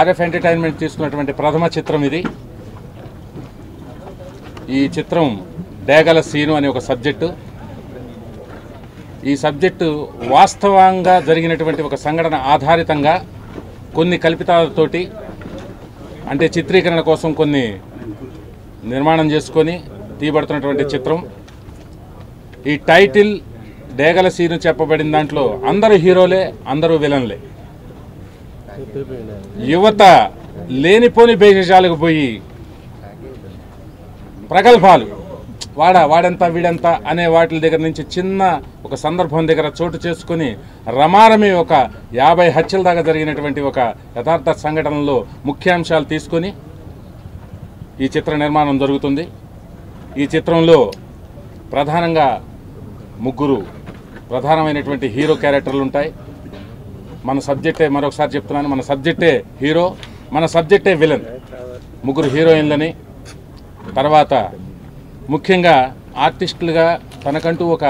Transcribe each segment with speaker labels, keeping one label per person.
Speaker 1: RF entertainment తీసుకున్నటువంటి ప్రథమ చిత్రం ఇది. ఈ చిత్రం డేగల సీను అనే ఒక సబ్జెక్టు. ఈ సబ్జెక్టు వాస్తవంగా జరిగినటువంటి ఒక సంఘటన ఆధారితంగా కొన్ని కల్పితాలతోటి, అంటే చిత్రీకరణ కోసం కొన్ని నిర్మాణం చేసుకొని తీయబడుతున్నటువంటి చిత్రం. ఈ టైటిల్ డేగల సీను చెప్పబడిన దాంట్లో అందరూ హీరోలే, అందరూ విలన్లే. యువత లేనిపోని బేజాలకు పోయి ప్రగల్భాలు, వాడంతా వీడంతా అనే వాటి దగ్గర నుంచి చిన్న ఒక సందర్భం దగ్గర చోటు చేసుకుని రమారమి ఒక 50 హత్యల దాకా జరిగినటువంటి ఒక యథార్థ సంఘటనలో ముఖ్యాంశాలు తీసుకొని ఈ చిత్ర నిర్మాణం జరుగుతుంది. ఈ చిత్రంలో ప్రధానంగా 3 ప్రధానమైనటువంటి హీరో క్యారెక్టర్లు ఉంటాయి. మన సబ్జెక్టే, మరొకసారి చెప్తున్నాను, మన సబ్జెక్టే హీరో, మన సబ్జెక్టే విలన్. 3 హీరోయిన్లని, తర్వాత ముఖ్యంగా ఆర్టిస్టులుగా తనకంటూ ఒక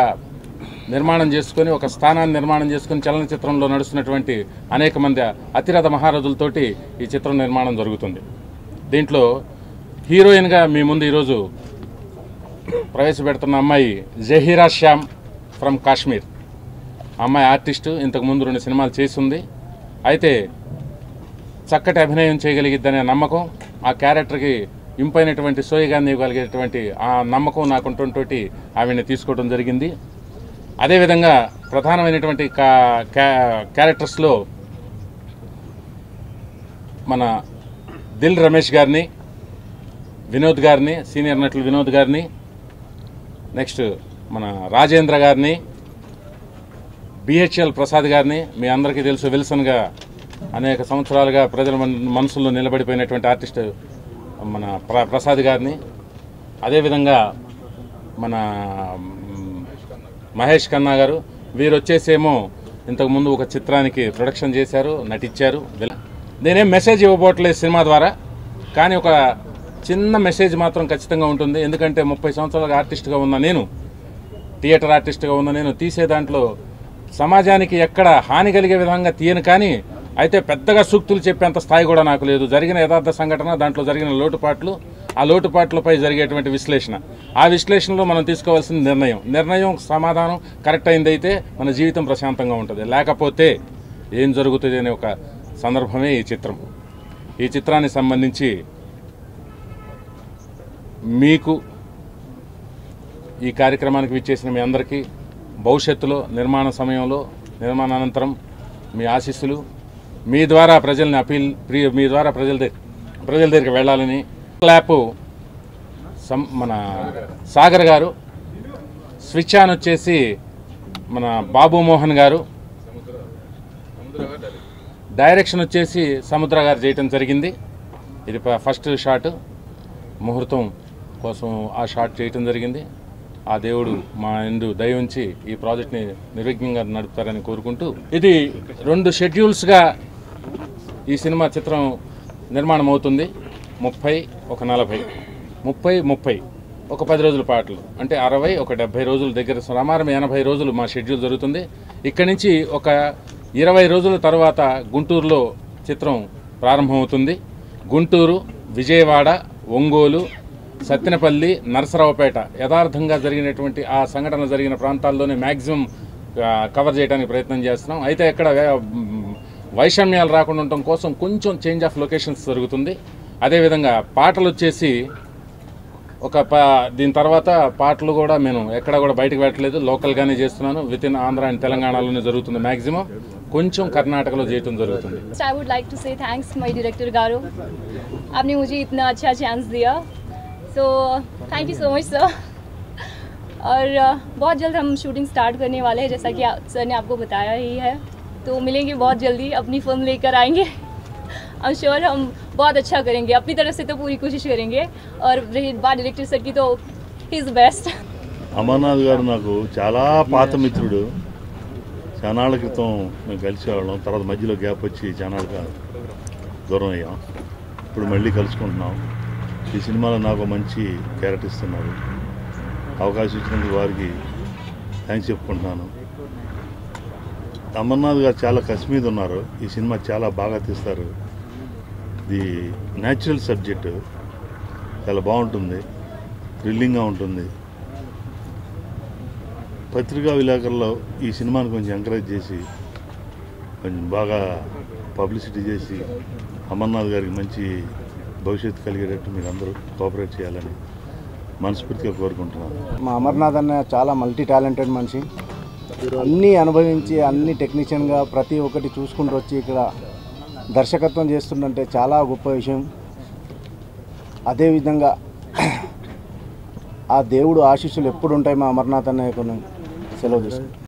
Speaker 1: నిర్మాణం చేసుకొని, ఒక స్థానాన్ని నిర్మాణం చేసుకుని చలనచిత్రంలో నడుస్తున్నటువంటి అనేక మంది అతిరథ మహారథులతోటి ఈ చిత్రం నిర్మాణం జరుగుతుంది. దీంట్లో హీరోయిన్గా మీ ముందు ఈరోజు ప్రవేశపెడుతున్న అమ్మాయి జహీరా శ్యామ్ ఫ్రమ్ కాశ్మీర్. అమ్మాయి ఆర్టిస్టు, ఇంతకుముందు 2 సినిమాలు చేసింది. అయితే చక్కటి అభినయం చేయగలిగిద్దనే నమ్మకం, ఆ క్యారెక్టర్కి ఇంపైనటువంటి సోయగాన్ని ఇవ్వగలిగేటువంటి ఆ నమ్మకం నాకుంటుంటోటి ఆవిడని తీసుకోవడం జరిగింది. అదేవిధంగా ప్రధానమైనటువంటి క్యారెక్టర్స్లో మన దిల్ రమేష్ గారిని, వినోద్ గారిని, సీనియర్ నటులు వినోద్ గారిని, నెక్స్ట్ మన రాజేంద్ర గారిని, బిహెచ్ఎల్ ప్రసాద్ గారిని, మీ అందరికీ తెలుసు విల్సన్గా అనేక సంవత్సరాలుగా ప్రజల మనసుల్లో నిలబడిపోయినటువంటి ఆర్టిస్ట్ మన ప్రసాద్ గారిని, అదేవిధంగా మన మహేష్ ఖన్నా గారు. వీరు వచ్చేసేమో ఇంతకుముందు ఒక చిత్రానికి ప్రొడక్షన్ చేశారు, నటించారు. నేనేం మెసేజ్ ఇవ్వబోట్లేదు సినిమా ద్వారా, కానీ ఒక చిన్న మెసేజ్ మాత్రం ఖచ్చితంగా ఉంటుంది. ఎందుకంటే 30 సంవత్సరాలుగా ఆర్టిస్ట్గా ఉన్న నేను, థియేటర్ ఆర్టిస్ట్గా ఉన్న నేను, తీసే దాంట్లో సమాజానికి ఎక్కడ హాని కలిగే విధంగా తీయను, కానీ అయితే పెద్దగా సూక్తులు చెప్పేంత స్థాయి కూడా నాకు లేదు. జరిగిన యథార్థ సంఘటన, దాంట్లో జరిగిన లోటుపాట్లు, ఆ లోటుపాట్లపై జరిగేటువంటి విశ్లేషణ, ఆ విశ్లేషణలో మనం తీసుకోవాల్సిన నిర్ణయం సమాధానం కరెక్ట్ అయిందైతే మన జీవితం ప్రశాంతంగా ఉంటుంది. లేకపోతే ఏం జరుగుతుంది అనే ఒక సందర్భమే ఈ చిత్రం. ఈ చిత్రానికి సంబంధించి మీకు, ఈ కార్యక్రమానికి విచ్చేసిన మీ అందరికీ భవిష్యత్తులో, నిర్మాణ సమయంలో, నిర్మాణానంతరం మీ ఆశీస్సులు, మీ ద్వారా ప్రజల్ని మీ ద్వారా ప్రజల దగ్గరికి వెళ్ళాలని. క్లాపు మన సాగర్ గారు, స్విచ్ ఆన్ వచ్చేసి మన బాబు మోహన్ గారు, డైరెక్షన్ వచ్చేసి సముద్ర గారు చేయటం జరిగింది. ఇది ఫస్ట్ షాట్, ముహూర్తం కోసం ఆ షాట్ చేయటం జరిగింది. ఆ దేవుడు మా ఎందు దయ ఉంచి ఈ ప్రాజెక్ట్ని నిర్విఘ్నంగా నడుపుతారని కోరుకుంటూ, ఇది 2 షెడ్యూల్స్గా ఈ సినిమా చిత్రం నిర్మాణం అవుతుంది. 30, ఒక 40, 30 ఒక 10 రోజుల పాటలు, అంటే 60, ఒక 70 రోజుల దగ్గర సుమారు 80 రోజులు మా షెడ్యూల్ జరుగుతుంది. ఇక్కడి నుంచి ఒక 20 రోజుల తర్వాత గుంటూరులో చిత్రం ప్రారంభమవుతుంది. గుంటూరు, విజయవాడ, ఒంగోలు, సత్తెనపల్లి, నరసరావుపేట యథార్థంగా జరిగినటువంటి ఆ సంఘటన జరిగిన ప్రాంతాల్లోనే మ్యాక్సిమం కవర్ చేయడానికి ప్రయత్నం చేస్తున్నాం. అయితే ఎక్కడ వైషమ్యాలు రాకుండా ఉండటం కోసం కొంచెం చేంజ్ ఆఫ్ లొకేషన్స్ జరుగుతుంది. అదేవిధంగా పాటలు వచ్చేసి దీని తర్వాత పాటలు కూడా నేను ఎక్కడ కూడా బయటకు పెట్టలేదు, లోకల్గానే చేస్తున్నాను. విత్ ఇన్ ఆంధ్ర అండ్ తెలంగాణలోనే జరుగుతుంది. మ్యాక్సిమం కొంచెం కర్ణాటకలో చేయటం జరుగుతుంది.
Speaker 2: I would like to say thanks my director Garu, आपने मुझे इतना अच्छा चांस दिया, so thank you so much sir. और बहुत जल्द हम शूटिंग स्टार्ट करने वाले हैं, जैसा कि सर ने आपको बताया ही है, तो मिलेंगे बहुत जल्दी, अपनी फिल्म लेकर आएंगे. I'm sure हम बहुत अच्छा करेंगे, अपनी तरफ से तो पूरी कोशिश करेंगे. और रही बात डायरेक्टर सर की, तो ही इज़ बेस्ट.
Speaker 3: అమర్నాథ్ గారు నాకు చాలా పాత మిత్రుడు. చానాళ్ళ క్రితం మేము కలిసేవాళ్ళం, తర్వాత మధ్యలో గ్యాప్ వచ్చి చానాళ్ళగా దూరం అయ్యాం. ఇప్పుడు మళ్ళీ కలుసుకుంటున్నాం. ఈ సినిమాలో నాకు మంచి క్యారెక్టర్ ఇస్తున్నారు. అవకాశం ఇచ్చినందుకు వారికి థ్యాంక్స్ చెప్పుకుంటున్నాను. అమర్నాథ్ గారు చాలా కసి మీద ఉన్నారు. ఈ సినిమా చాలా బాగా తీస్తారు. ఇది న్యాచురల్ సబ్జెక్టు, చాలా బాగుంటుంది, థ్రిల్లింగ్గా ఉంటుంది. పత్రికా విలేకరుల్లో ఈ సినిమాని కొంచెం ఎంకరేజ్ చేసి కొంచెం బాగా పబ్లిసిటీ చేసి అమర్నాథ్ గారికి మంచి భవిష్యత్తు కలిగేటట్టు మీరు అందరూ కోఆపరేట్ చేయాలని మనస్ఫూర్తిగా కోరుకుంటున్నాను.
Speaker 4: మా అమర్నాథ్ అన్న చాలా మల్టీ టాలెంటెడ్ మనిషి. అన్నీ అనుభవించి అన్ని టెక్నీషియన్గా ప్రతి ఒక్కటి చూసుకుంటూ వచ్చి ఇక్కడ దర్శకత్వం చేస్తుందంటే చాలా గొప్ప విషయం. అదేవిధంగా ఆ దేవుడు ఆశీస్సులు ఎప్పుడు ఉంటాయి మా అమర్నాథ్ అన్నయ్యకు సెలవు తీసుకుంటాం.